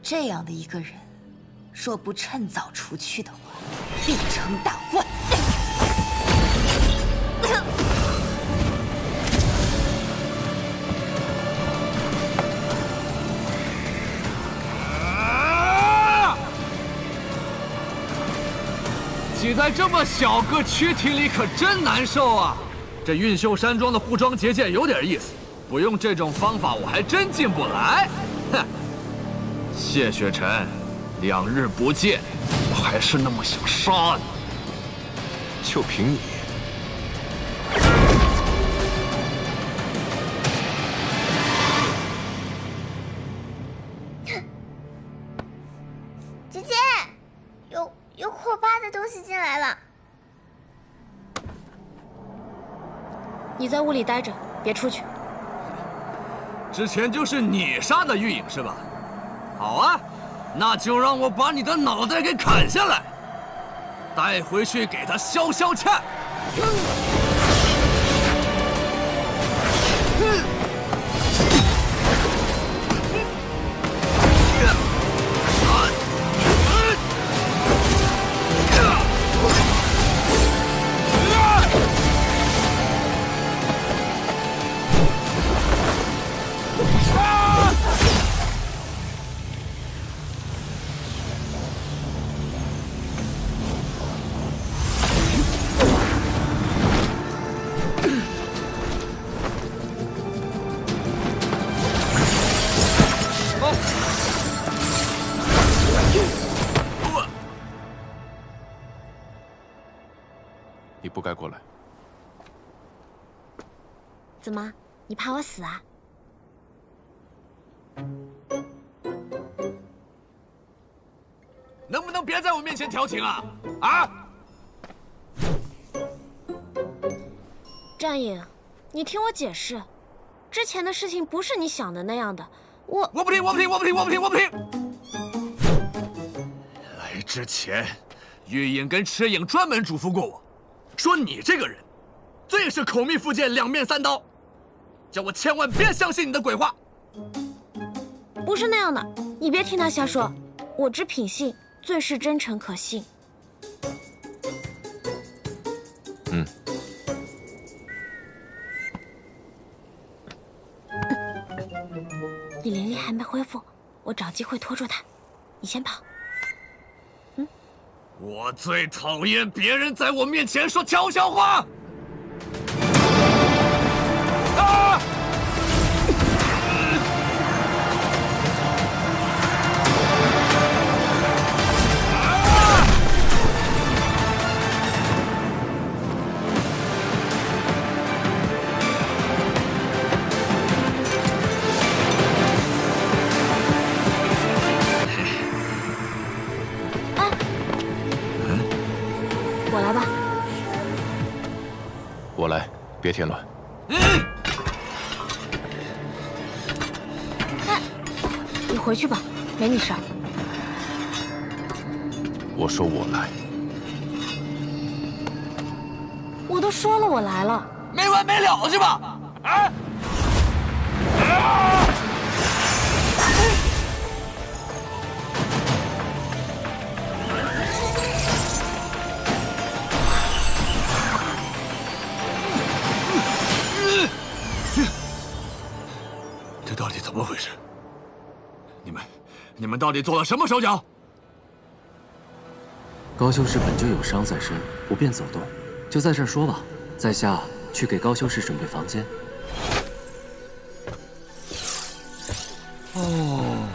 这样的一个人，若不趁早除去的话，必成大患。挤在这么小个躯体里可真难受啊！这运秀山庄的护装结界有点意思，不用这种方法我还真进不来。哼！谢雪晨，2日不见，我还是那么想杀你。就凭你，姐姐，有可怕的东西进来了。你在屋里待着，别出去。之前就是你杀的玉影是吧？好啊，那就让我把你的脑袋给砍下来，带回去给他消消气。你不该过来。怎么？你怕我死啊？能不能别在我面前调情啊？啊！战影，你听我解释，之前的事情不是你想的那样的。我不听！来之前，玉影跟赤影专门嘱咐过我，说你这个人，最是口蜜腹剑、两面三刀，叫我千万别相信你的鬼话。不是那样的，你别听他瞎说。我之品性，最是真诚可信。你灵力还没恢复，我找机会拖住他。你先跑。我最讨厌别人在我面前说悄悄话。啊！我来吧。我来，别添乱。你回去吧，没你事儿。我说我来。我都说了我来了，没完没了是吧？啊！这到底怎么回事？你们到底做了什么手脚？高修士本就有伤在身，不便走动，就在这儿说吧。在下去给高修士准备房间。哦，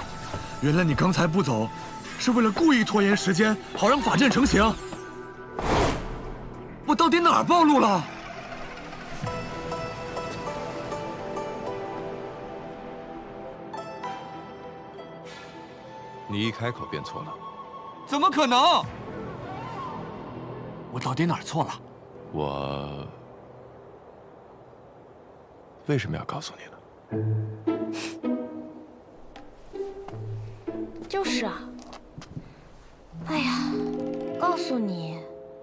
原来你刚才不走，是为了故意拖延时间，好让法阵成型。我到底哪儿暴露了？你一开口便错了。怎么可能？我到底哪儿错了？我为什么要告诉你呢？就是啊。哎呀，告诉你，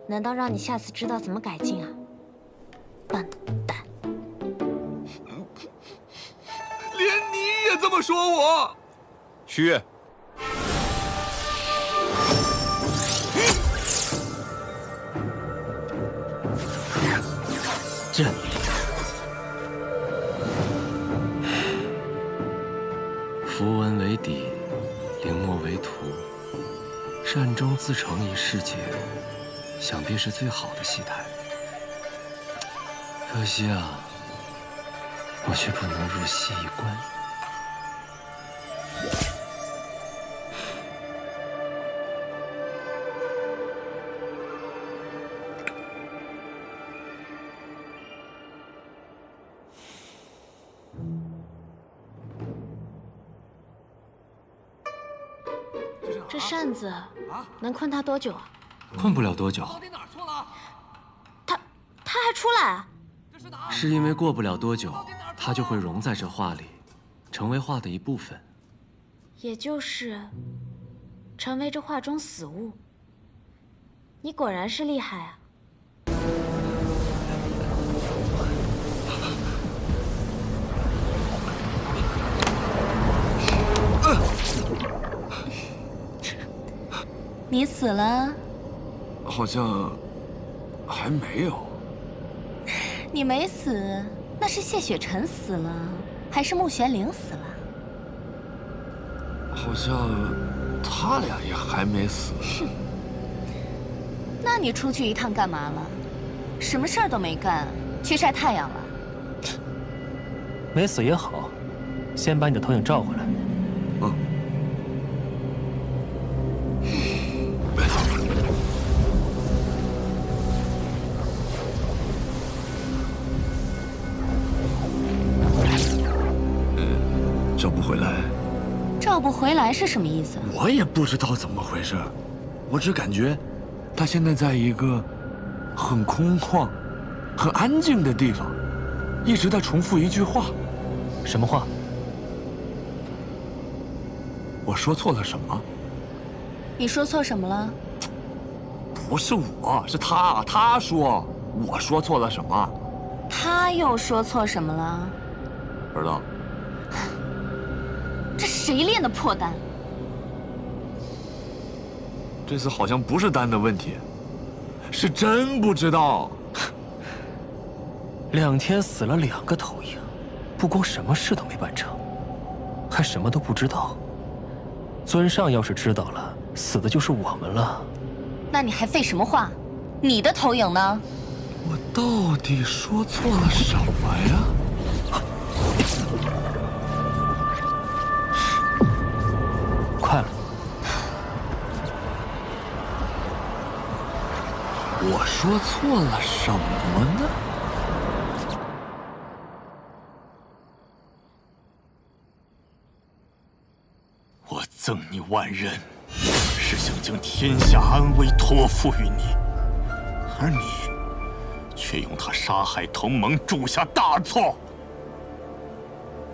难道让你下次知道怎么改进啊？笨蛋！连你也这么说我？虚月。朕。符文为底，灵墨为图，善终自成一世界，想必是最好的戏台。可惜啊，我却不能入戏一关。这扇子能困他多久啊？困不了多久，到底哪儿错了？他还出来啊？这是哪儿？是因为过不了多久，它就会融在这画里，成为画的一部分。也就是成为这画中死物。你果然是厉害啊！你死了？好像还没有。你没死，那是谢雪晨死了，还是穆玄灵死了？好像他俩也还没死。那你出去一趟干嘛了？什么事儿都没干，去晒太阳了？没死也好，先把你的投影照回来。嗯。找不回来。照不回来是什么意思？我也不知道怎么回事，我只感觉他现在在一个很空旷、很安静的地方，一直在重复一句话。什么话？我说错了什么？你说错什么了？不是我，是他。他说我说错了什么？他又说错什么了？不知道。这谁练的破丹？这次好像不是丹的问题，是真不知道。2天死了2个投影，不光什么事都没办成，还什么都不知道。尊上要是知道了，死的就是我们了。那你还废什么话？你的投影呢？我到底说错了什么呀？快了。我说错了什么呢？我赠你万人，是想将天下安危托付于你，而你却用他杀害同盟铸下大错。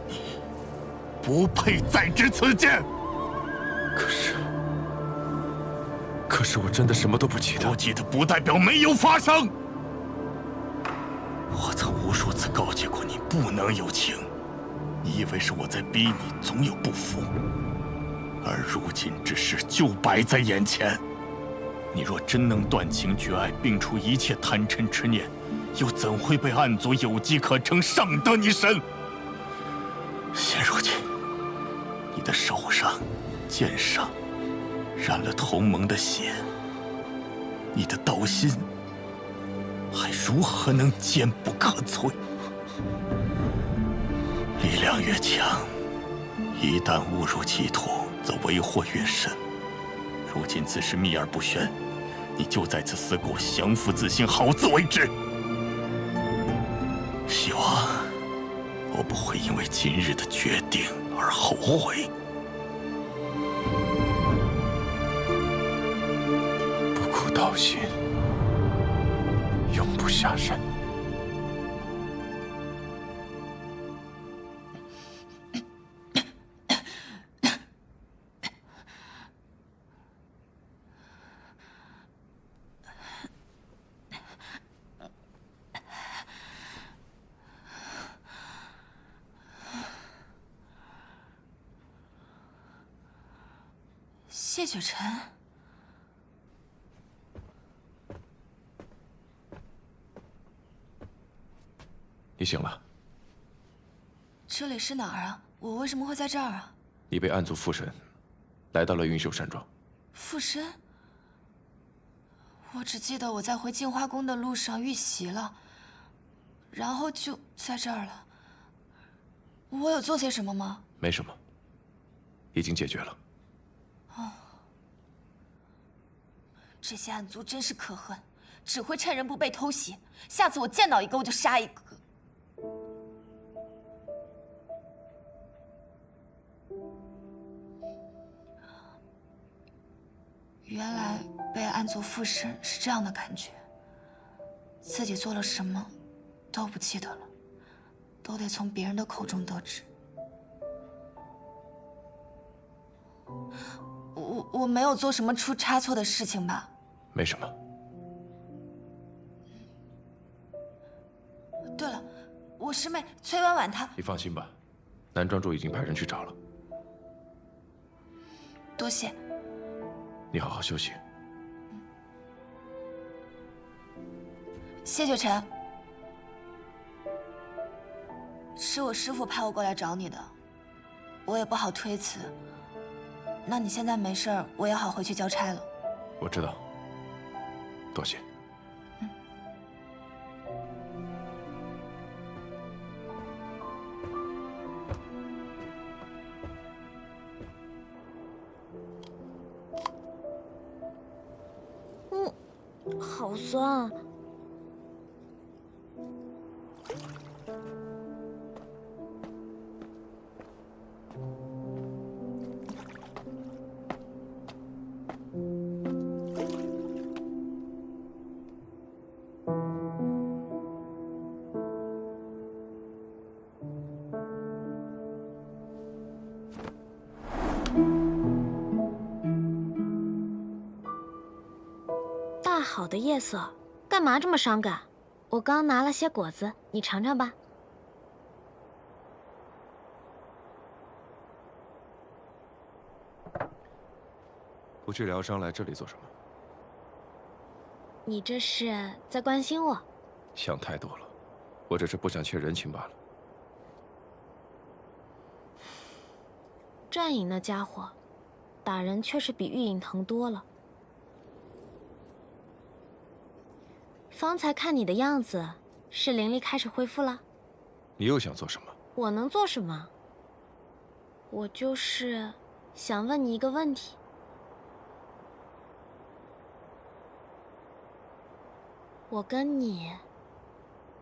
你不配再执此剑。可是我真的什么都不记得。不记得不代表没有发生。我曾无数次告诫过你不能有情，你以为是我在逼你，总有不服。而如今之事就摆在眼前，你若真能断情绝爱，摒除一切贪嗔痴念，又怎会被暗族有机可乘，上得你身？现如今，你的手上、剑上染了同盟的血，你的道心还如何能坚不可摧？力量越强，一旦误入歧途，则为祸越甚。如今此事秘而不宣，你就在此死给我降服自心，好自为之。希望我不会因为今日的决定而后悔。不苦道心，永不下山。谢雪晨，你醒了。这里是哪儿啊？我为什么会在这儿啊？你被暗族附身，来到了云秀山庄。附身？我只记得我在回镜花宫的路上遇袭了，然后就在这儿了。我有做些什么吗？没什么，已经解决了。哦，这些暗族真是可恨，只会趁人不备偷袭。下次我见到一个我就杀一个。原来被暗族附身是这样的感觉，自己做了什么都不记得了，都得从别人的口中得知。我没有做什么出差错的事情吧？没什么。对了，我师妹崔婉婉她……你放心吧，南庄主已经派人去找了。多谢。你好好休息。谢雪晨，是我师父派我过来找你的，我也不好推辞。那你现在没事儿，我也好回去交差了。我知道，多谢。好酸啊！大好的夜色，干嘛这么伤感？我刚拿了些果子，你尝尝吧。不去疗伤，来这里做什么？你这是在关心我？想太多了，我只是不想欠人情罢了。战影那家伙，打人确实比玉影疼多了。方才看你的样子，是灵力开始恢复了？你又想做什么？我能做什么？我就是想问你一个问题。我跟你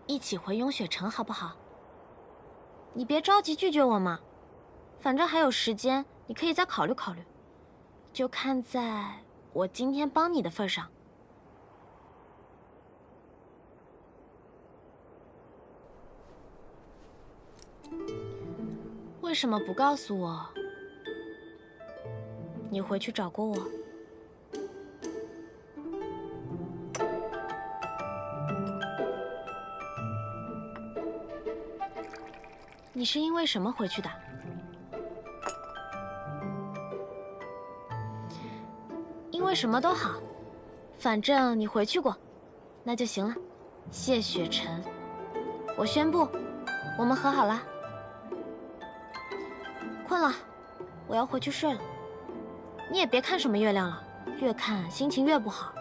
一起回雍雪城好不好？你别着急拒绝我嘛，反正还有时间，你可以再考虑考虑。就看在我今天帮你的份上。为什么不告诉我？你回去找过我？你是因为什么回去的？因为什么都好，反正你回去过，那就行了。谢雪晨，我宣布，我们和好了。困了，我要回去睡了。你也别看什么月亮了，越看心情越不好。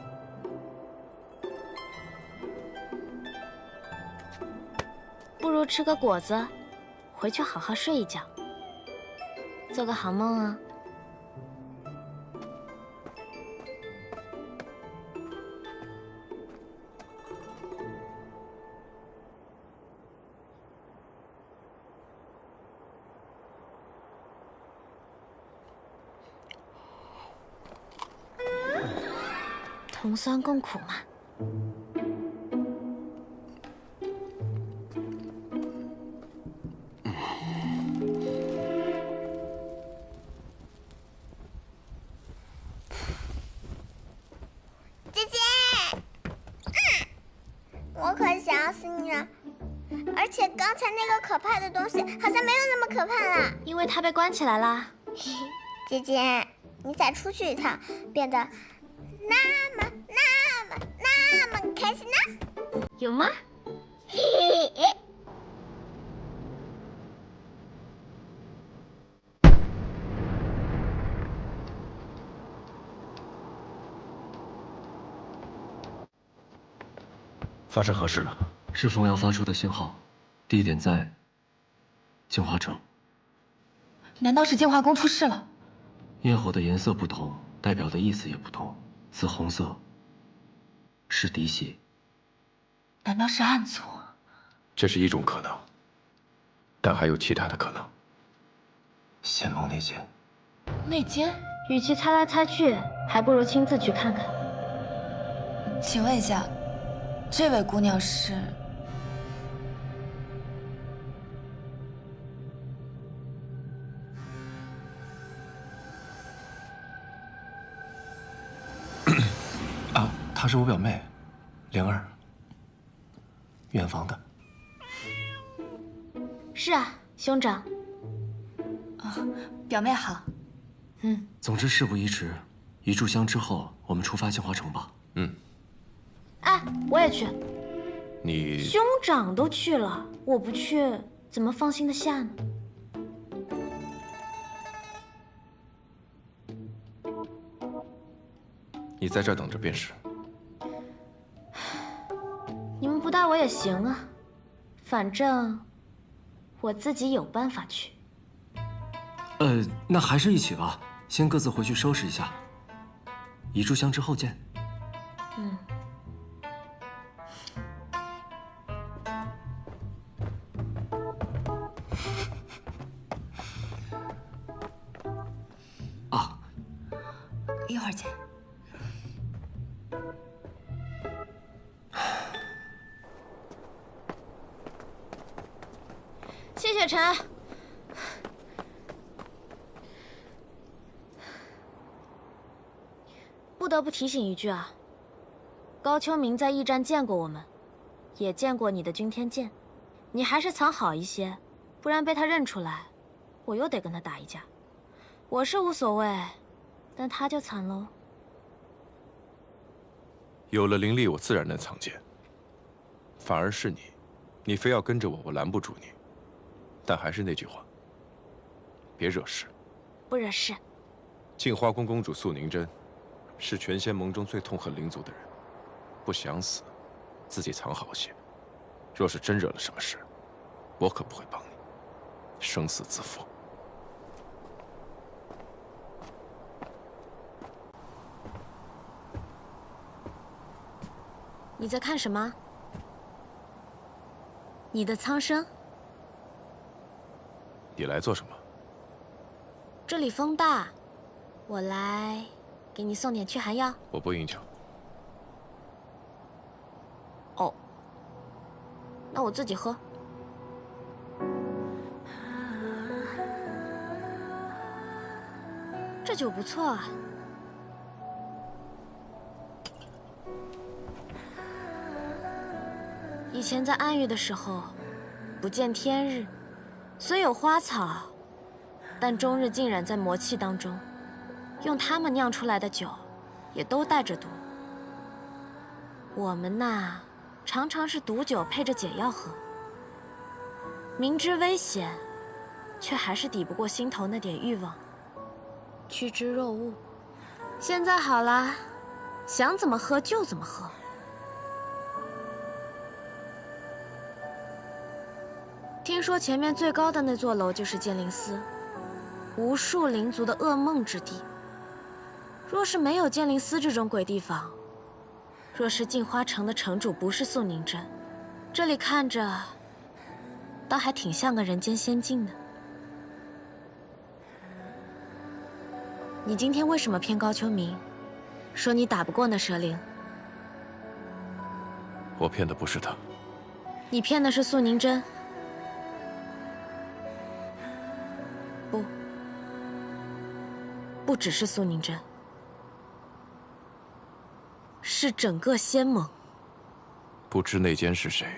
不如吃个果子，回去好好睡一觉，做个好梦啊。同酸共苦嘛。姐姐，我可想死你了！而且刚才那个可怕的东西好像没有那么可怕啦。因为它被关起来啦。姐姐，你再出去一趟，变得那么开心呢？有吗？发生何事了？是凤瑶发出的信号，地点在镜花城。难道是净化宫出事了？焰火的颜色不同，代表的意思也不同。紫红色是嫡系，难道是暗族？这是一种可能，但还有其他的可能。仙梦内奸。内奸？与其猜来猜去，还不如亲自去看看。请问一下，这位姑娘是？啊，她是我表妹，灵儿，远房的。是啊，兄长。表妹好。总之事不宜迟，一炷香之后，我们出发镜花城吧。哎，我也去。你兄长都去了，我不去，怎么放心得下呢？你在这儿等着便是。你们不带我也行啊，反正我自己有办法去。那还是一起吧，先各自回去收拾一下。一炷香之后见。一会儿见。谢雪晨。不得不提醒一句啊，高秋明在驿站见过我们，也见过你的君天剑，你还是藏好一些，不然被他认出来，我又得跟他打一架。我是无所谓，但他就惨喽。有了灵力，我自然能藏剑。反而是你，你非要跟着我，我拦不住你。但还是那句话，别惹事。不惹事。镜花宫公主素宁真，是全仙盟中最痛恨灵族的人，不想死，自己藏好些。若是真惹了什么事，我可不会帮你，生死自负。你在看什么？你的苍生？你来做什么？这里风大，我来给你送点驱寒药。我不应求。哦，那我自己喝。这酒不错啊。以前在暗域的时候，不见天日，虽有花草，但终日浸染在魔气当中，用他们酿出来的酒，也都带着毒。我们呐，常常是毒酒配着解药喝，明知危险，却还是抵不过心头那点欲望，趋之若鹜。现在好啦，想怎么喝就怎么喝。听说前面最高的那座楼就是剑灵司，无数灵族的噩梦之地。若是没有剑灵司这种鬼地方，若是镜花城的城主不是素宁真，这里看着倒还挺像个人间仙境呢。你今天为什么骗高秋明，说你打不过那蛇灵？我骗的不是他，你骗的是素宁真。不只是素宁真，是整个仙盟。不知内奸是谁，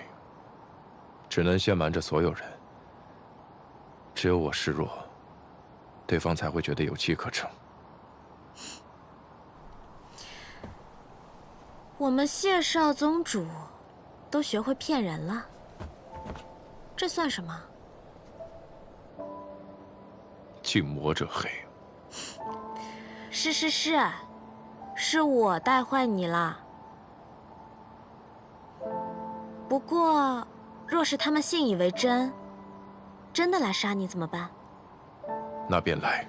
只能先瞒着所有人。只有我示弱，对方才会觉得有机可乘。我们谢少宗主都学会骗人了，这算什么？敬魔者黑。是我带坏你了。不过，若是他们信以为真，真的来杀你怎么办？那便来。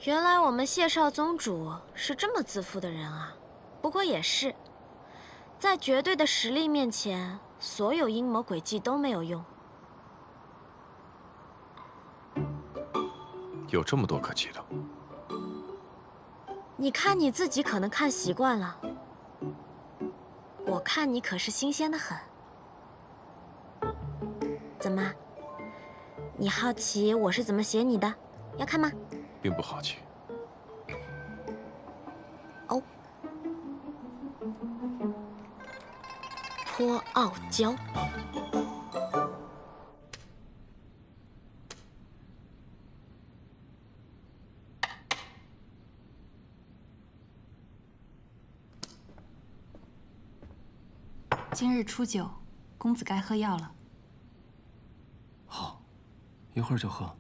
原来我们谢少宗主是这么自负的人啊！不过也是，在绝对的实力面前，所有阴谋诡计都没有用。有这么多可记的？你看你自己可能看习惯了，我看你可是新鲜的很。怎么？你好奇我是怎么写你的？要看吗？并不好奇。哦，颇傲娇。今日初九，公子该喝药了。好，一会儿就喝。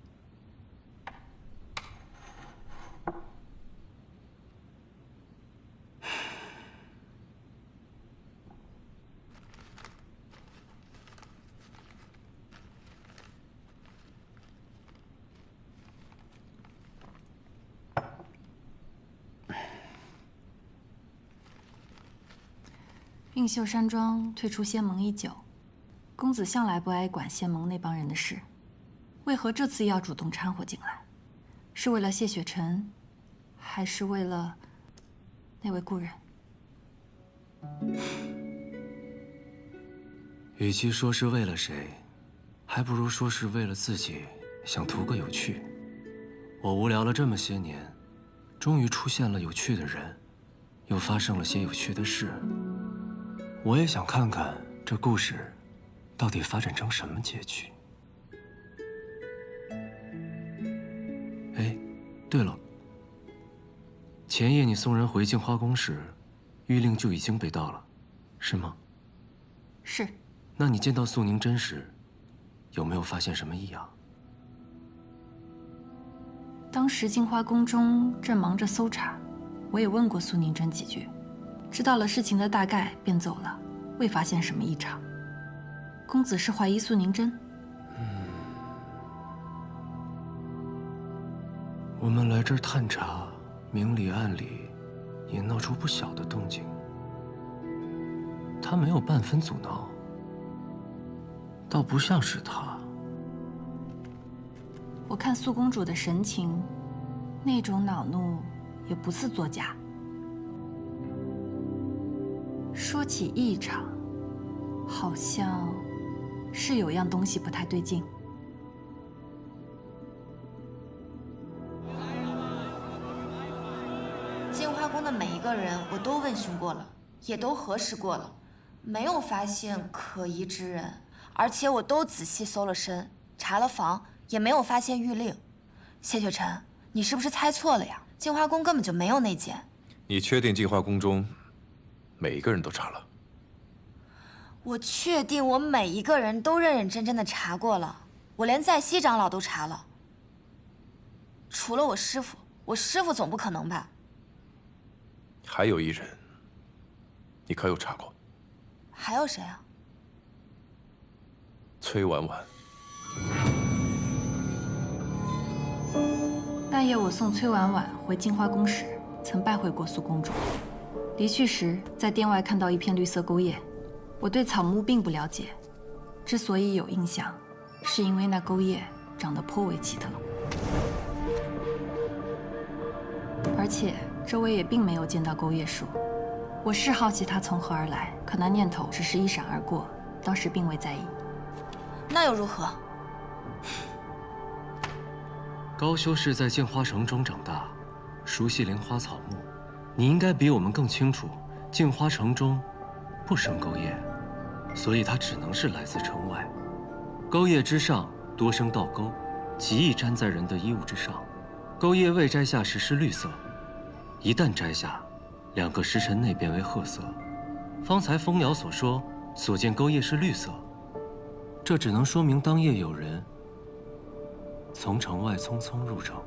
映秀山庄退出仙盟已久，公子向来不爱管仙盟那帮人的事，为何这次要主动掺和进来？是为了谢雪晨，还是为了那位故人？与其说是为了谁，还不如说是为了自己，想图个有趣。我无聊了这么些年，终于出现了有趣的人，又发生了些有趣的事。我也想看看这故事到底发展成什么结局。哎，对了，前夜你送人回镜花宫时，谕令就已经被盗了，是吗？是。那你见到素宁真时，有没有发现什么异样？当时镜花宫中正忙着搜查，我也问过素宁真几句。知道了事情的大概，便走了，未发现什么异常。公子是怀疑素宁真？我们来这儿探查，明里暗里也闹出不小的动静。他没有半分阻挠，倒不像是他。我看素公主的神情，那种恼怒也不似作假。说起异常，好像是有样东西不太对劲。镜花宫的每一个人我都问询过了，也都核实过了，没有发现可疑之人，而且我都仔细搜了身，查了房，也没有发现谕令。谢雪晨，你是不是猜错了呀？镜花宫根本就没有内奸。你确定镜花宫中每一个人都查了？我确定我每一个人都认认真真的查过了，我连在西长老都查了。除了我师父，我师父总不可能吧？还有一人，你可有查过？还有谁啊？崔婉婉。那夜我送崔婉婉回镜花宫时，曾拜会过素公主。离去时，在殿外看到一片绿色钩叶。我对草木并不了解，之所以有印象，是因为那钩叶长得颇为奇特，而且周围也并没有见到钩叶树。我是好奇它从何而来，可那念头只是一闪而过，当时并未在意。那又如何？高修是在镜花城中长大，熟悉灵花草木，你应该比我们更清楚，镜花城中不生钩叶，所以它只能是来自城外。钩叶之上多生倒钩，极易粘在人的衣物之上。钩叶未摘下时是绿色，一旦摘下，2个时辰内变为褐色。方才蜂鸟所说，所见钩叶是绿色，这只能说明当夜有人从城外匆匆入城。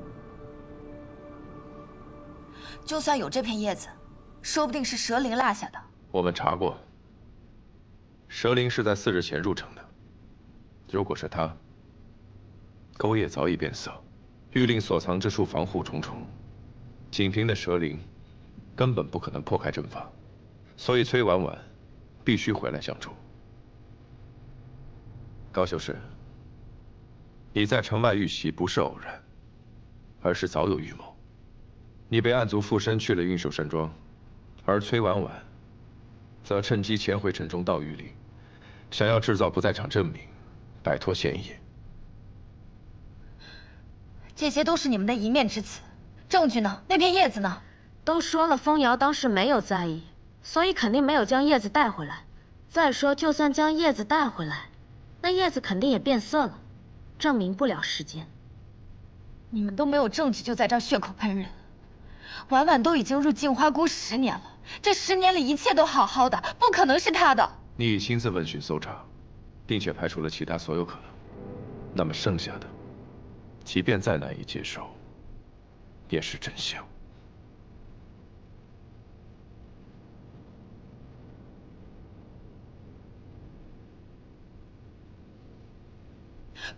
就算有这片叶子，说不定是蛇灵落下的。我们查过，蛇灵是在4日前入城的。如果是他，钩叶早已变色，玉令所藏之处防护重重，仅凭那蛇灵，根本不可能破开阵法。所以崔婉婉必须回来相助。高修士，你在城外遇袭不是偶然，而是早有预谋。你被暗族附身去了运秀山庄，而崔婉婉则趁机潜回城中盗玉令，想要制造不在场证明，摆脱嫌疑。这些都是你们的一面之词，证据呢？那片叶子呢？都说了，风瑶当时没有在意，所以肯定没有将叶子带回来。再说，就算将叶子带回来，那叶子肯定也变色了，证明不了时间。你们都没有证据，就在这儿血口喷人。婉婉都已经入镜花宫10年了，这10年里一切都好好的，不可能是她的。你已亲自问询搜查，并且排除了其他所有可能，那么剩下的，即便再难以接受，也是真相。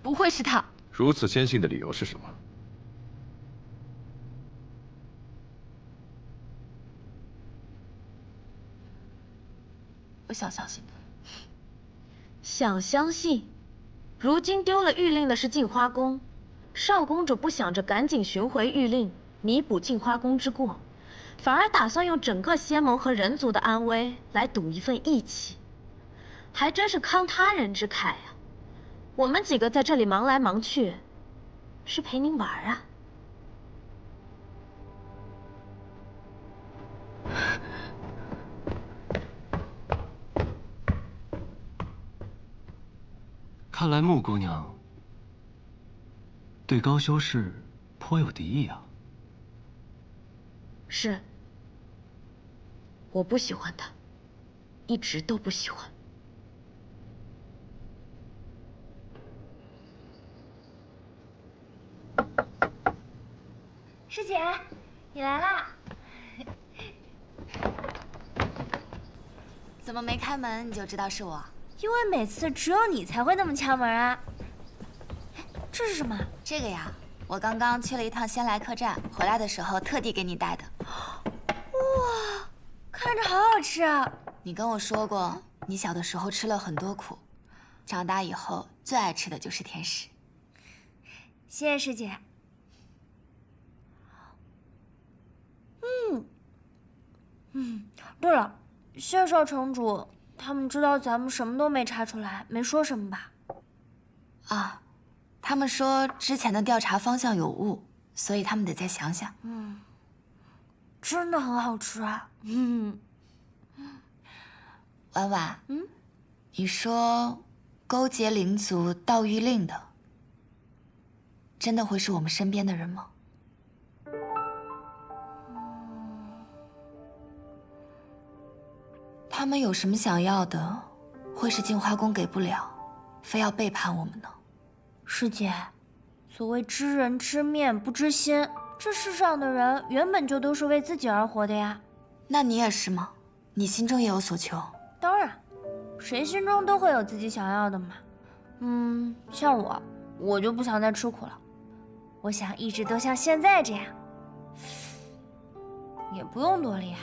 不会是他。如此坚信的理由是什么？不想相信。想相信？如今丢了玉令的是镜花宫，少公主不想着赶紧寻回玉令，弥补镜花宫之过，反而打算用整个仙盟和人族的安危来赌一份义气，还真是慷他人之慨呀！我们几个在这里忙来忙去，是陪您玩啊。看来穆姑娘对高修士颇有敌意啊。是，我不喜欢他，一直都不喜欢。师姐，你来啦！怎么没开门你就知道是我？因为每次只有你才会那么敲门啊。这是什么？这个呀，我刚刚去了一趟仙来客栈，回来的时候特地给你带的。哇，看着好好吃啊！你跟我说过，你小的时候吃了很多苦，长大以后最爱吃的就是甜食。谢谢师姐。对了，谢少城主，他们知道咱们什么都没查出来，没说什么吧？啊，他们说之前的调查方向有误，所以他们得再想想。真的很好吃啊。婉婉，你说勾结灵族盗玉令的，真的会是我们身边的人吗？他们有什么想要的，会是镜花宫给不了，非要背叛我们呢？师姐，所谓知人知面不知心，这世上的人原本就都是为自己而活的呀。那你也是吗？你心中也有所求？当然，谁心中都会有自己想要的嘛。像我就不想再吃苦了，我想一直都像现在这样，也不用多厉害，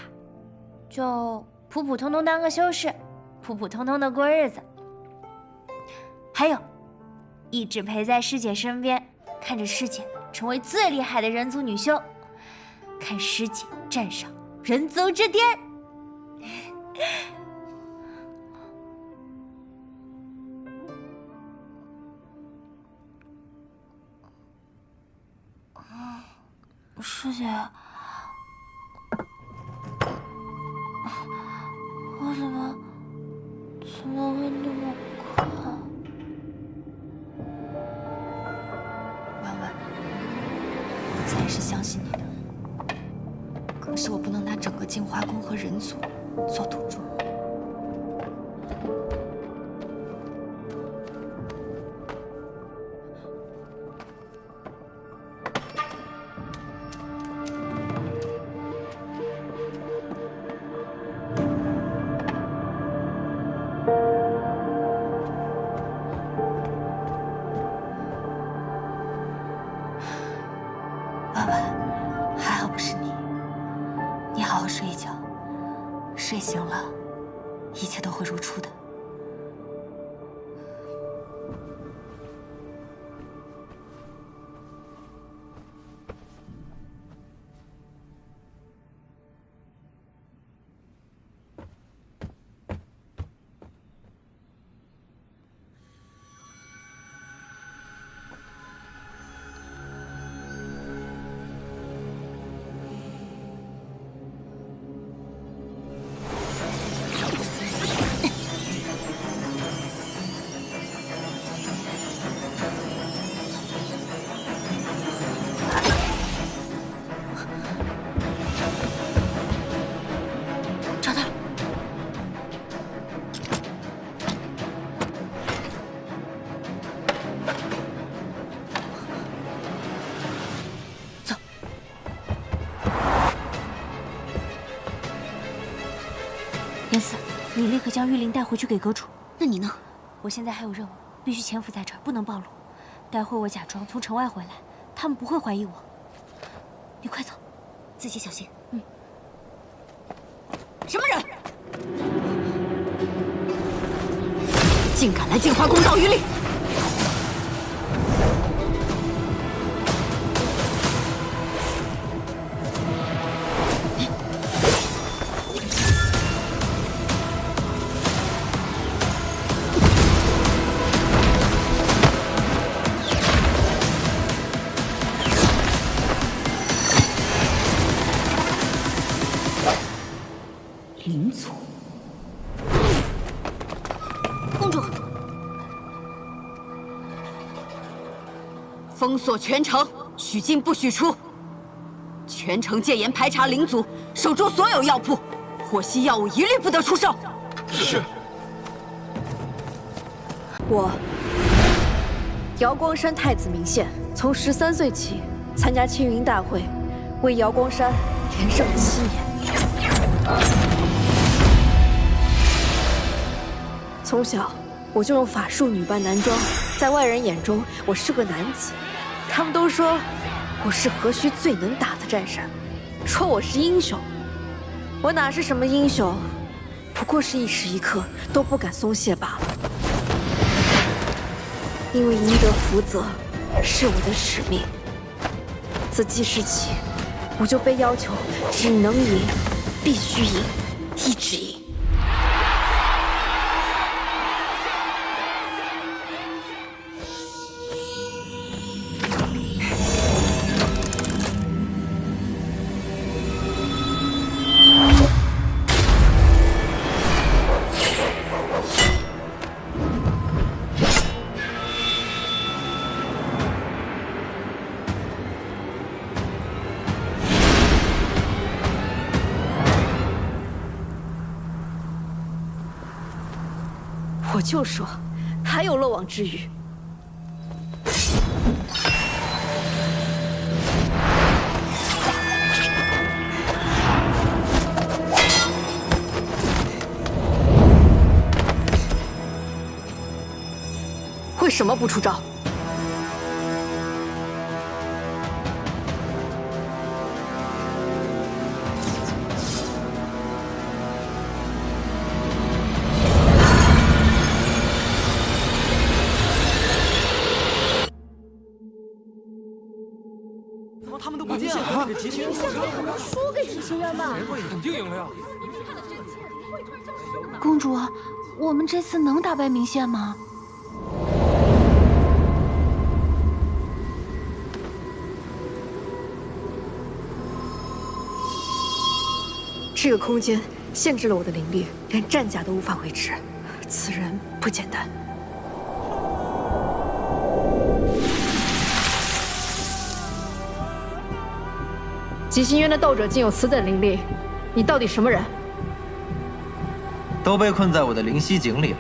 就普普通通当个修士，普普通通的过日子。还有，一直陪在师姐身边，看着师姐成为最厉害的人族女修，看师姐站上人族之巅。师姐，我怎么会那么快？婉婉，我自然是相信你的，可是我不能拿整个镜花宫和人族做赌注。醒了，一切都会如初的。严四，你立刻将玉灵带回去给阁主。那你呢？我现在还有任务，必须潜伏在这儿，不能暴露。待会我假装从城外回来，他们不会怀疑我。你快走，自己小心。什么人？竟敢来镜花宫盗玉令！灵族，公主，封锁全城，许进不许出。全城戒严排查灵族，守住所有药铺，获悉药物一律不得出售。是。我，瑶光山太子明宪，从13岁起参加青云大会，为瑶光山连胜7年。从小我就用法术女扮男装，在外人眼中我是个男子，他们都说我是河虚最能打的战神，说我是英雄。我哪是什么英雄，不过是一时一刻都不敢松懈罢了。因为赢得福泽是我的使命，自记事起，我就被要求只能赢，必须赢，一直赢。我就说，还有漏网之鱼。为什么不出招？他们都不见了，给提醒人，输给提醒人吧。肯定赢了呀！公主，我们这次能打败明宪吗？这个空间限制了我的灵力，连战甲都无法维持。此人不简单。极星渊的斗者竟有此等灵力，你到底什么人？都被困在我的灵犀井里了，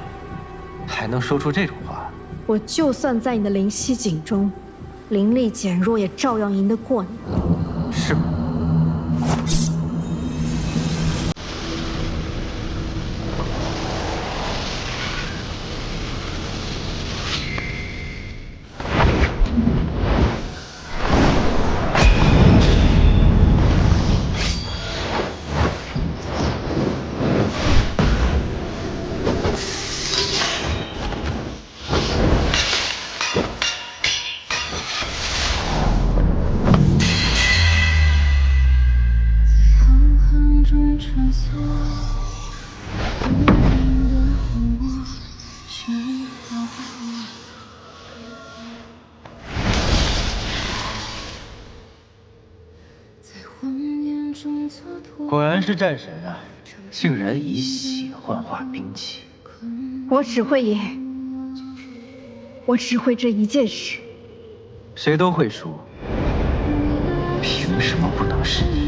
还能说出这种话？我就算在你的灵犀井中，灵力减弱，也照样赢得过你。是吗？果然是战神啊，竟然以血幻化兵器。我只会赢，我只会这一件事。谁都会输，凭什么不能是你？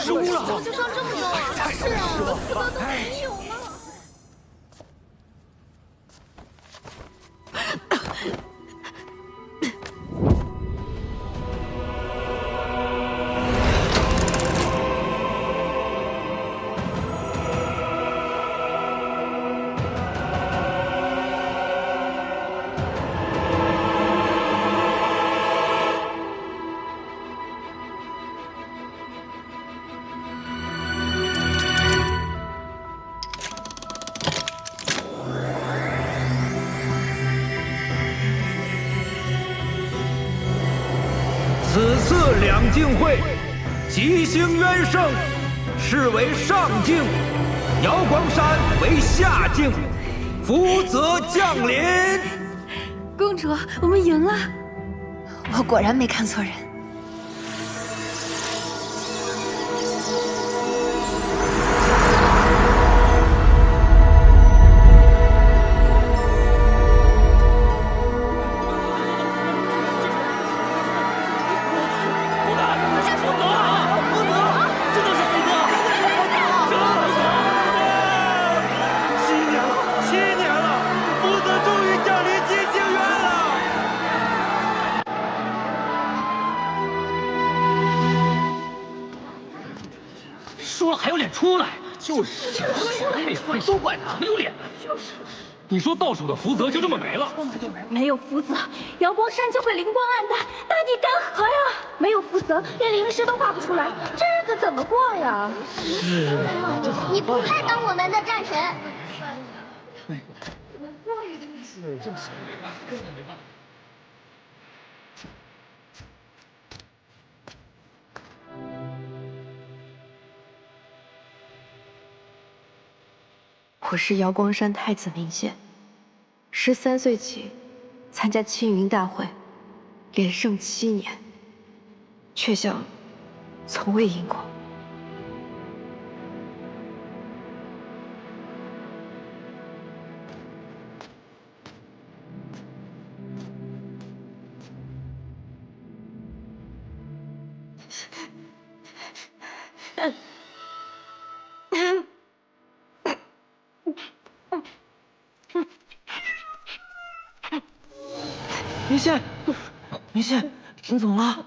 输了，就上这么多，太是啊，失望4个了。都没有了。此次两境会，吉星渊盛，是为上境；瑶光山为下境，福泽降临。公主，我们赢了！我果然没看错人。输了还有脸出来？就是，都怪他，没有脸。就是，你说到手的福泽就这么没了？没有福泽，瑶光山就会灵光暗淡，大地干涸呀！没有福泽，连灵石都画不出来，这日子怎么过呀？是，你不配当我们的战神。我是瑶光山太子明宪，13岁起参加青云大会，连胜7年，却像从未赢过。明宪，明宪，你怎么了？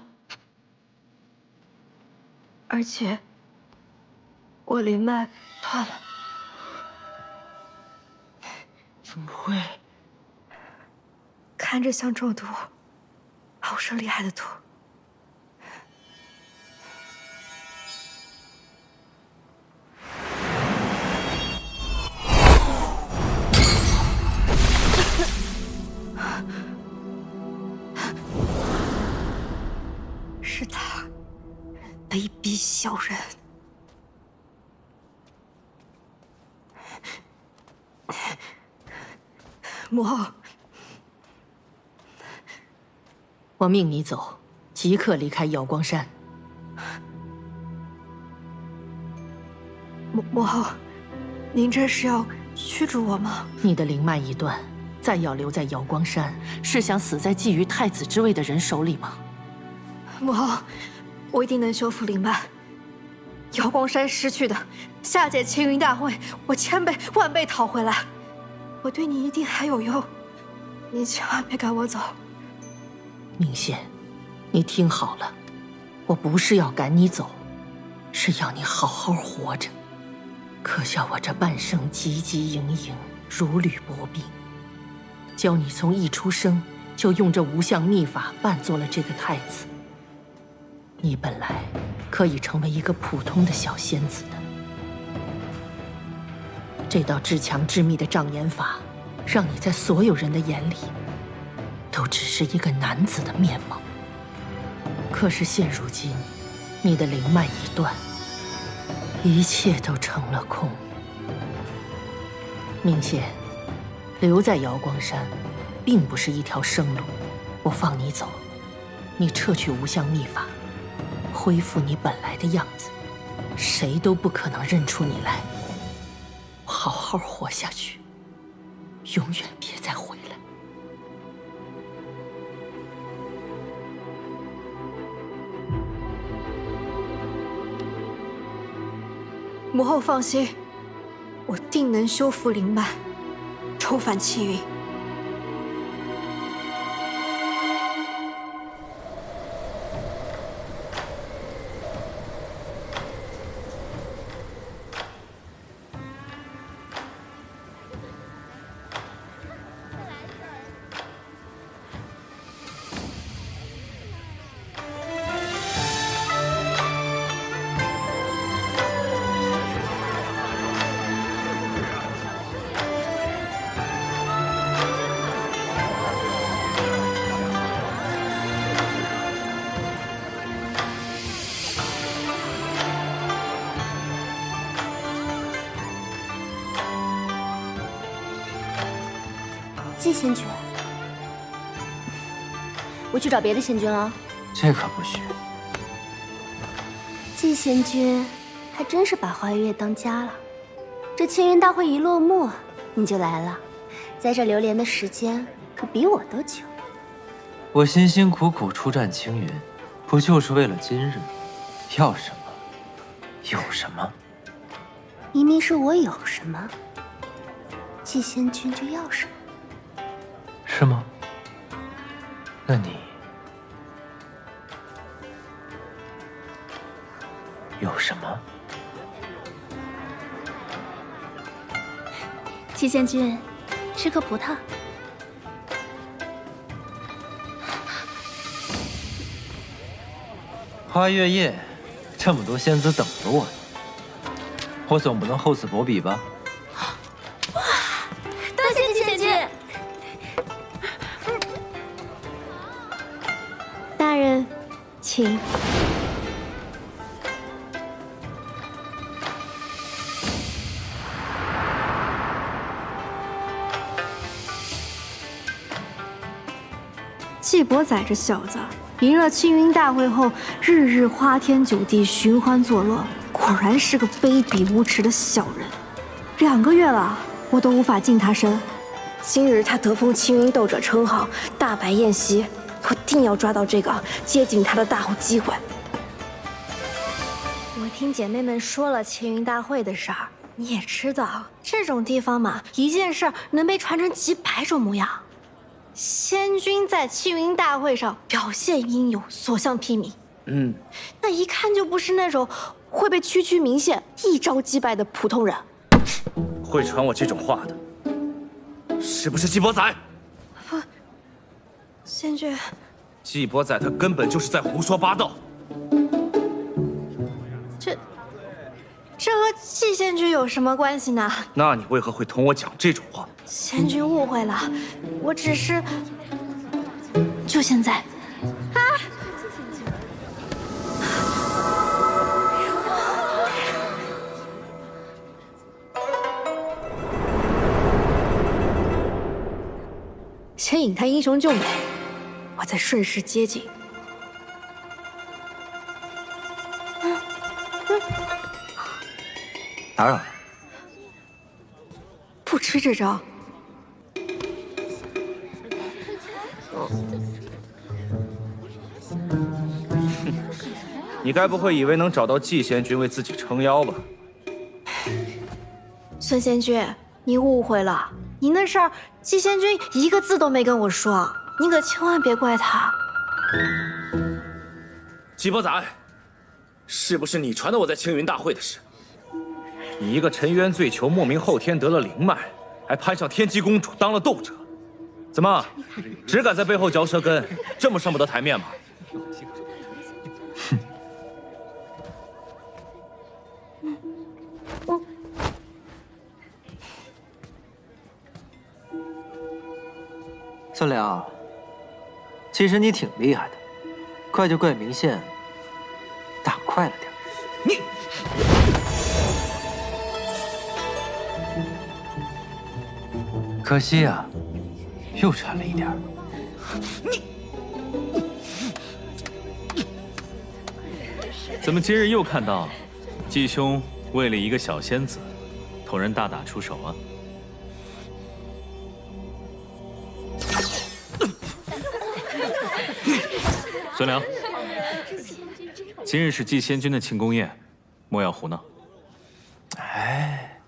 而且，我灵脉断了。怎么会？看着像中毒，好生厉害的毒。是他，卑鄙小人！母后，我命你走，即刻离开瑶光山。母后，您这是要驱逐我吗？你的灵脉已断，再要留在瑶光山，是想死在觊觎太子之位的人手里吗？母后，我一定能修复灵脉。瑶光山失去的，下届青云大会，我千倍万倍讨回来。我对你一定还有用，你千万别赶我走。明宪，你听好了，我不是要赶你走。是要你好好活着。可笑我这半生汲汲营营，如履薄冰，教你从一出生就用这无相秘法扮作了这个太子。你本来可以成为一个普通的小仙子的。这道至强至密的障眼法，让你在所有人的眼里，都只是一个男子的面貌。可是现如今，你的灵脉一断，一切都成了空。明显，留在瑶光山，并不是一条生路。我放你走，你撤去无相秘法，恢复你本来的样子，谁都不可能认出你来。好好活下去，永远别再回来。母后放心，我定能修复灵脉，重返青云。季仙君，我去找别的仙君了。这可不许。季仙君还真是把花月当家了。这青云大会一落幕，你就来了，在这流连的时间可比我都久。我辛辛苦苦出战青云，不就是为了今日？要什么有什么。明明是我有什么，季仙君就要什么。是吗？那你有什么？季仙君，吃颗葡萄。花月夜，这么多仙子等着我呢，我总不能厚此薄彼吧？多谢季仙君。大人，请。季伯仔这小子，赢了青云大会后，日日花天酒地，寻欢作乐，果然是个卑鄙无耻的小人。2个月了，我都无法近他身。今日他得封青云斗者称号，大摆宴席，我定要抓到这个接近他的大好机会。我听姐妹们说了青云大会的事儿，你也知道，这种地方嘛，一件事能被传成几百种模样。仙君在青云大会上表现英勇，所向披靡。那一看就不是那种会被区区名县一招击败的普通人。会传我这种话的，是不是季伯仔？不，仙君，季伯仔他根本就是在胡说八道。这和季仙君有什么关系呢？那你为何会同我讲这种话？仙君误会了，我只是……就现在，啊！先引他英雄救美，我再顺势接近。打扰了。不吃这招。你该不会以为能找到季仙君为自己撑腰吧？孙仙君，你误会了，你那事儿季仙君一个字都没跟我说，你可千万别怪他。季伯仔，是不是你传的我在青云大会的事？你一个沉冤罪囚，莫名后天得了灵脉，还攀上天机公主当了斗者，怎么只敢在背后嚼舌根，这么上不得台面吗？孙良，其实你挺厉害的，怪就怪明宪打快了点。你，可惜啊，又差了一点。怎么今日又看到季兄为了一个小仙子，同人大打出手啊？孙良，今日是祭仙君的庆功宴，莫要胡闹。哎，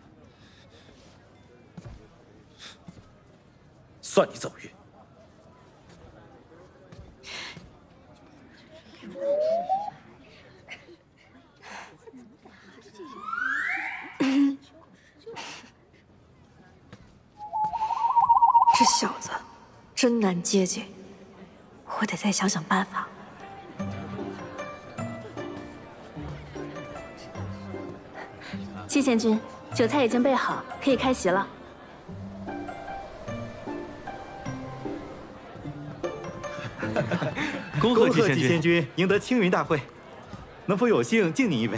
算你走运。这小子真难接近，我得再想想办法。季贤君，酒菜已经备好，可以开席了。恭贺季仙君赢得青云大会，能否有幸敬你一杯？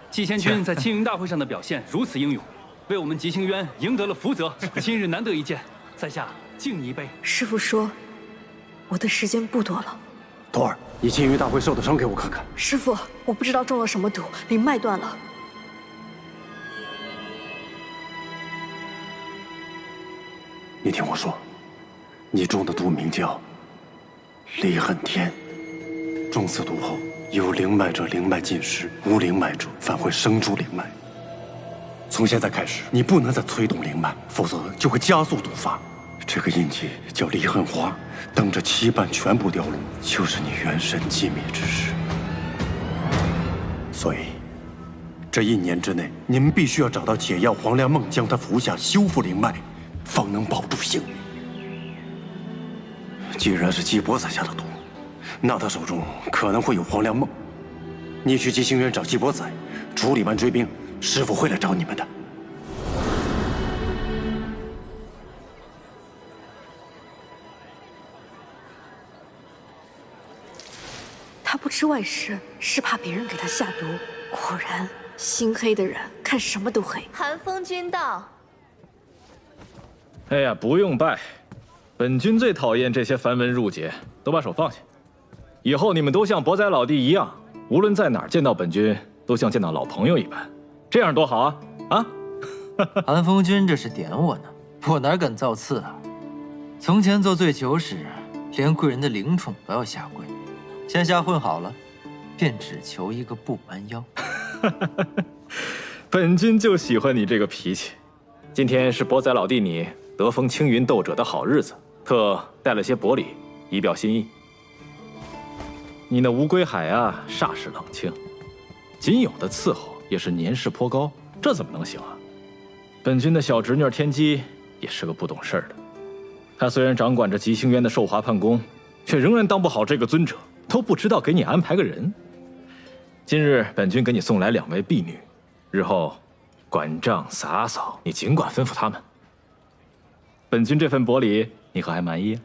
季仙君在青云大会上的表现如此英勇，为我们吉星渊赢得了福泽，今日难得一见，在下敬你一杯。师父说，我的时间不多了。徒儿，你青云大会受的伤给我看看。师父，我不知道中了什么毒，灵脉断了。你听我说，你中的毒名叫离恨天，中此毒后，有灵脉者灵脉尽失，无灵脉者反会生出灵脉。从现在开始，你不能再催动灵脉，否则就会加速毒发。这个印记叫离恨花，等着七瓣全部掉落，就是你元神寂灭之时。所以，这1年之内，你们必须要找到解药黄粱梦，将它服下，修复灵脉，方能保住性命。既然是季伯宰下的毒，那他手中可能会有黄粱梦。你去吉星渊找季伯宰，处理完追兵，师父会来找你们的。他不吃外食，是怕别人给他下毒。果然，心黑的人看什么都黑。寒风君到。哎呀，不用拜，本君最讨厌这些繁文缛节，都把手放下。以后你们都像伯宰老弟一样，无论在哪儿见到本君，都像见到老朋友一般，这样多好啊！啊！寒风君这是点我呢，我哪敢造次啊！从前做醉酒时，连贵人的灵宠都要下跪，现下混好了，便只求一个不弯腰。本君就喜欢你这个脾气。今天是伯宰老弟你得封青云斗者的好日子，特带了些薄礼以表心意。你那乌龟海啊，煞是冷清，仅有的伺候也是年事颇高，这怎么能行啊？本君的小侄女天机也是个不懂事的，她虽然掌管着吉星渊的寿华判宫，却仍然当不好这个尊者，都不知道给你安排个人。今日本君给你送来2位婢女，日后管账洒扫你尽管吩咐他们。本君这份薄礼，你可还满意？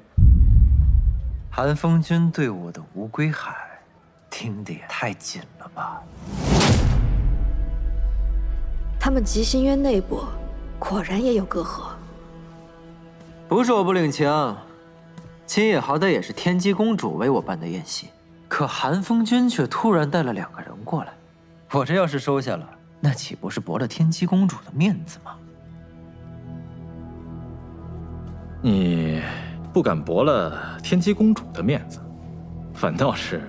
寒风君对我的乌龟海，听得也太紧了吧？他们吉星渊内部果然也有隔阂。不是我不领情，今夜好歹也是天机公主为我办的宴席，可寒风君却突然带了2个人过来，我这要是收下了，那岂不是驳了天机公主的面子吗？你不敢驳了天机公主的面子，反倒是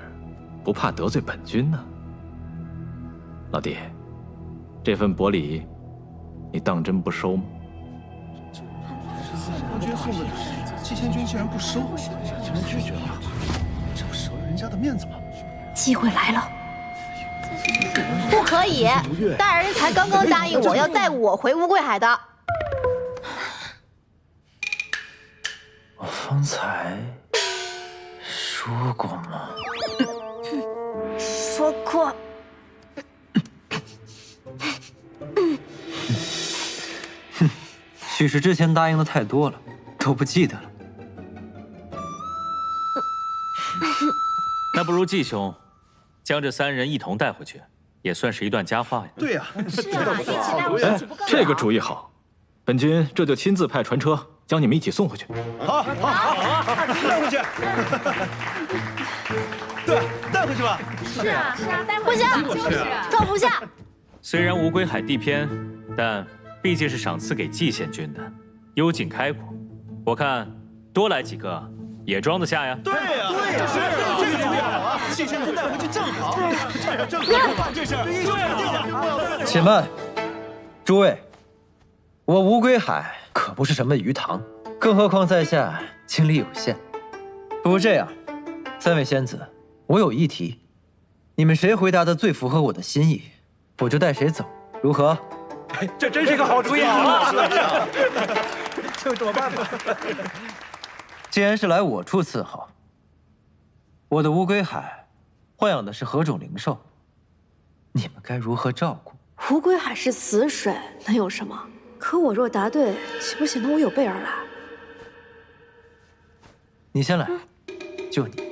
不怕得罪本君呢。老弟，这份薄礼，你当真不收吗？将军送的礼，季仙君竟然不收，竟然拒绝了，这不折人家的面子吗？机会来了！不可以，大人才刚刚答应我要带我回乌龟海的。我方才说过吗？说过。许是之前答应的太多了，都不记得了。那不如季兄将这3人一同带回去，也算是一段佳话呀。对呀，是啊，一起带回去不更好？这个主意好，本君这就亲自派船车将你们一起送回去。好，带回去。对，带回去吧。是啊，带回去。不行，装不下。虽然乌龟海地偏，但毕竟是赏赐给季县君的，幽静开阔，我看多来几个也装得下呀。对呀，是这个主意好啊，季县君带回去正好，正好这事儿。且慢，诸位，我乌龟海可不是什么鱼塘，更何况在下精力有限。不如这样，3位仙子，我有一题，你们谁回答的最符合我的心意，我就带谁走，如何？这真是个好主意啊！就这么办吧。既然是来我处伺候，我的乌龟海豢养的是何种灵兽？你们该如何照顾？乌龟海是死水，能有什么？可我若答对，岂不显得我有备而来？你先来，就你。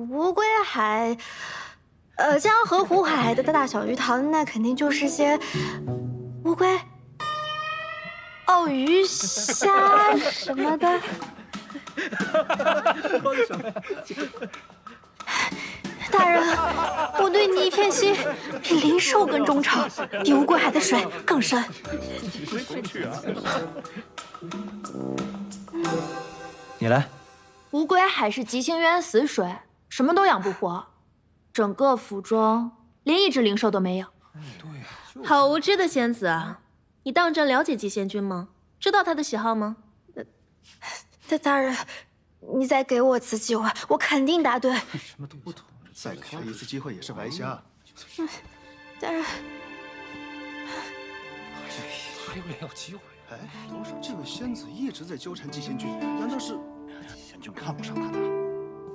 乌龟海，江河湖海的大小鱼塘，那肯定就是些乌龟、鲍鱼、虾什么的。大人，我对你一片心，比灵兽更忠诚，比乌龟海的水更深。你来。乌龟海是极星渊死水，什么都养不活，整个府中连一只灵兽都没有。好无知的仙子啊！你当真了解季仙君吗？知道他的喜好吗？大人，你再给我次机会，我肯定答对。什么都不懂，再给他一次机会也是白瞎。大人，还有人要机会？哎，这位仙子一直在纠缠季仙君，难道是？季仙君看不上他的。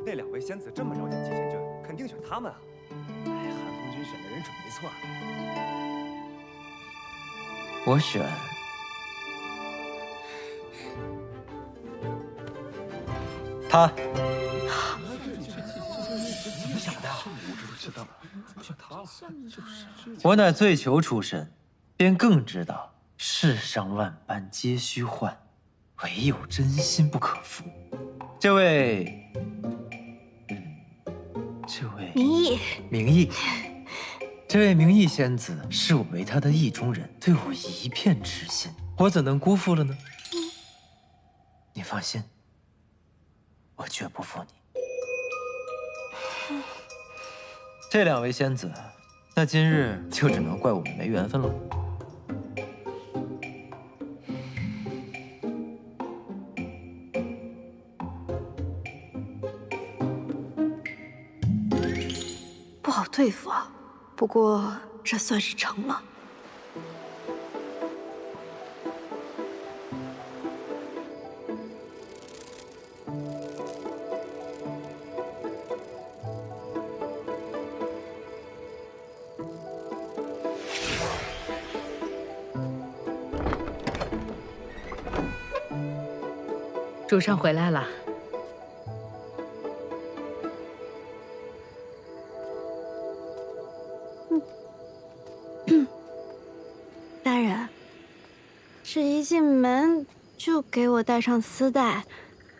那2位仙子这么了解季仙君，肯定选他们啊。哎，韩风君选的人准没错。我选他。你想的？我知道了，选他了。我乃醉囚出身，便更知道世上万般皆虚幻，唯有真心不可负。这位明义，这位明义仙子视我为她的意中人，对我一片痴心，我怎能辜负了呢？你放心，我绝不负你。这2位仙子，那今日就只能怪我们没缘分喽。不好对付啊，不过这算是成了。主上回来了。大人，这一进门就给我戴上丝带，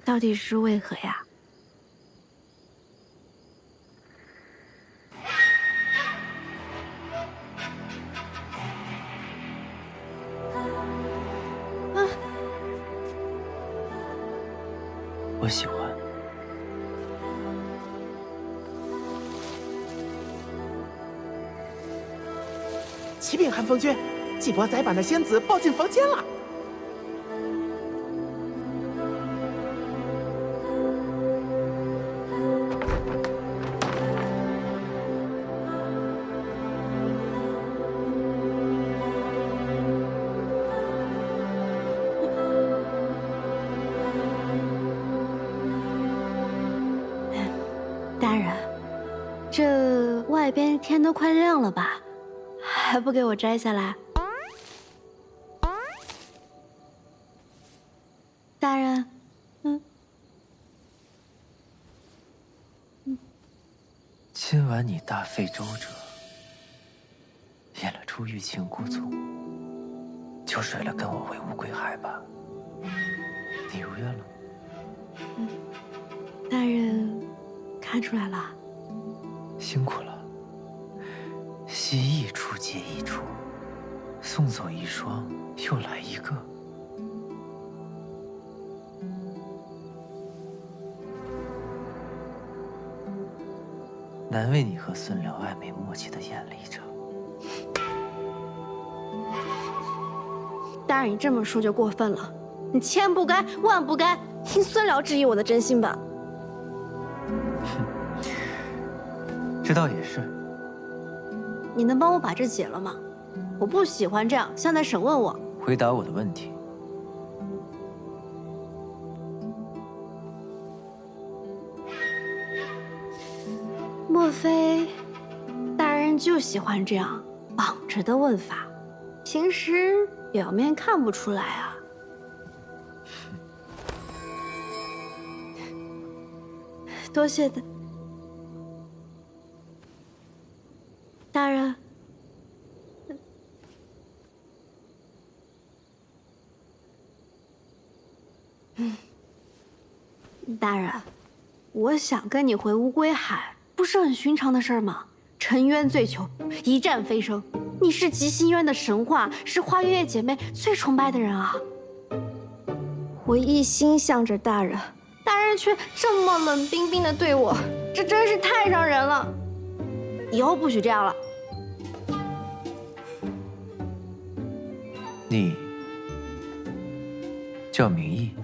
到底是为何呀？我喜欢。启禀寒风君，季伯宰把那仙子抱进房间了。外边天都快亮了吧，还不给我摘下来？大人，今晚你大费周折，演了出欲擒故纵，就睡了跟我回乌龟海吧。你如愿了。大人看出来了。辛苦了。戏一出接一出，送走一双，又来一个。难为你和孙辽暧昧默契的演了一场。大人，你这么说就过分了，你千不该万不该听孙辽质疑我的真心吧？这倒也是。你能帮我把这解了吗？我不喜欢这样，像在审问我。回答我的问题。莫非大人就喜欢这样绑着的问法？平时表面看不出来啊。多谢大人。大人，我想跟你回乌龟海，不是很寻常的事儿吗？沉渊醉囚，一战飞升，你是极心渊的神话，是花月夜姐妹最崇拜的人啊！我一心向着大人，大人却这么冷冰冰的对我，这真是太伤人了。以后不许这样了。你叫明义。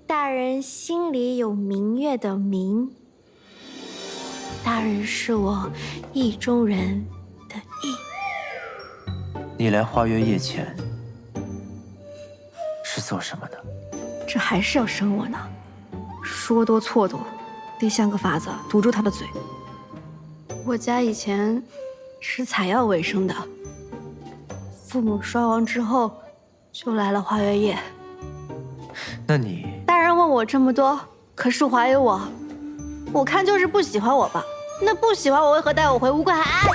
大人心里有明月的明，大人是我意中人的意。你来花月夜前是做什么的？这还是要生我呢，说多错多，得想个法子堵住他的嘴。我家以前是采药为生的，父母双亡之后，就来了花月夜。那你大人问我这么多，可是怀疑我，我看就是不喜欢我吧？那不喜欢我为何带我回乌龟海？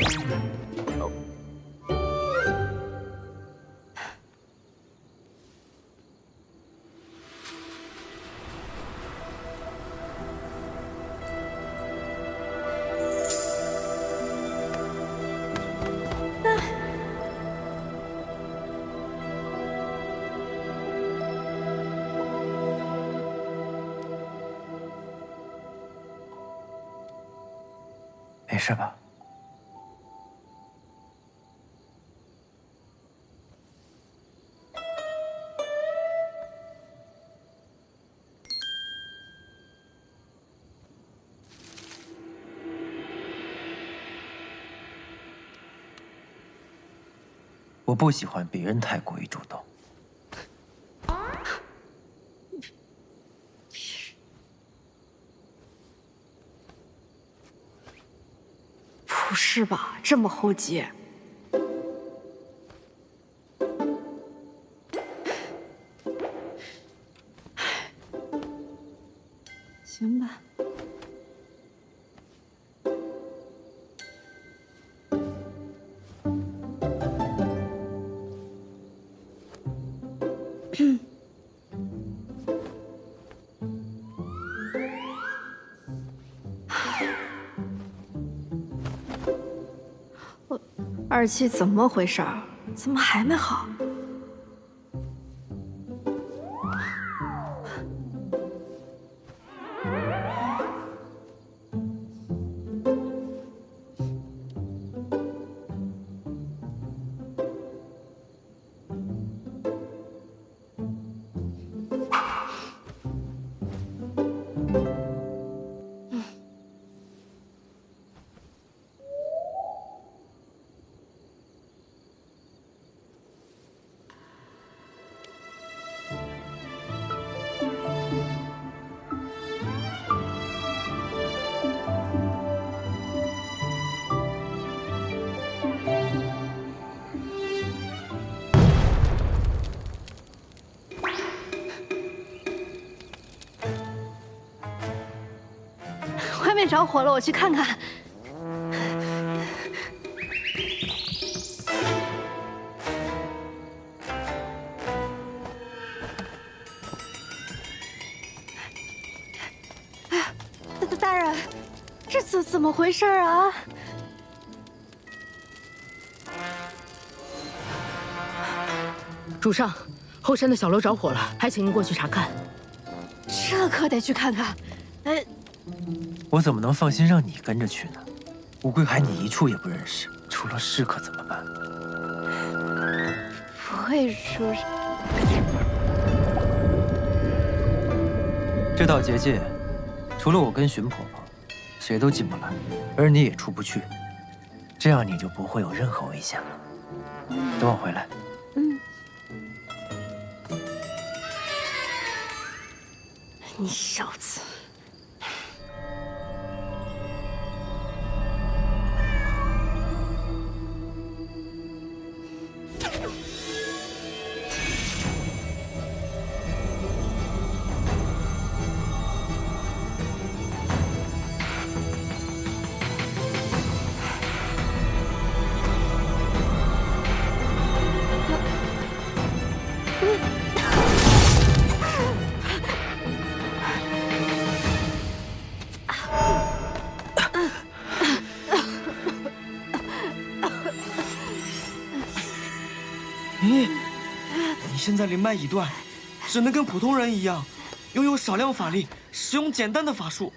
没事吧？我不喜欢别人太过于主动。不是吧，这么厚结？行吧。二七怎么回事儿？怎么还没好？面着火了，我去看看。哎呀，大人，这怎么回事啊？主上，后山的小楼着火了，还请您过去查看。这可得去看看。哎，我怎么能放心让你跟着去呢？乌龟海你一处也不认识，出了事可怎么办？不会说是……这道结界，除了我跟荀婆婆，谁都进不来，而你也出不去。这样你就不会有任何危险了。等我回来。嗯。你小子！你现在灵脉已断，只能跟普通人一样，拥有少量法力，使用简单的法术，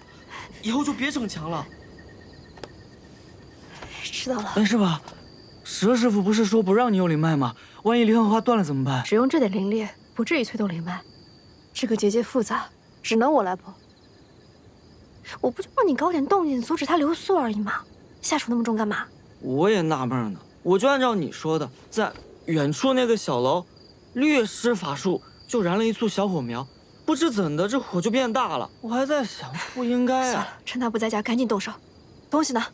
以后就别逞强了。知道了。但是吧，蛇师傅不是说不让你用灵脉吗？万一离恨花断了怎么办？只用这点灵力，不至于催动灵脉。这个结界复杂，只能我来破。我不就让你搞点动静，阻止他留宿而已吗？下手那么重干嘛？我也纳闷呢，我就按照你说的，在远处那个小楼，略施法术就燃了一簇小火苗，不知怎的这火就变大了。我还在想，不应该啊。算了，趁他不在家，赶紧动手。东西呢？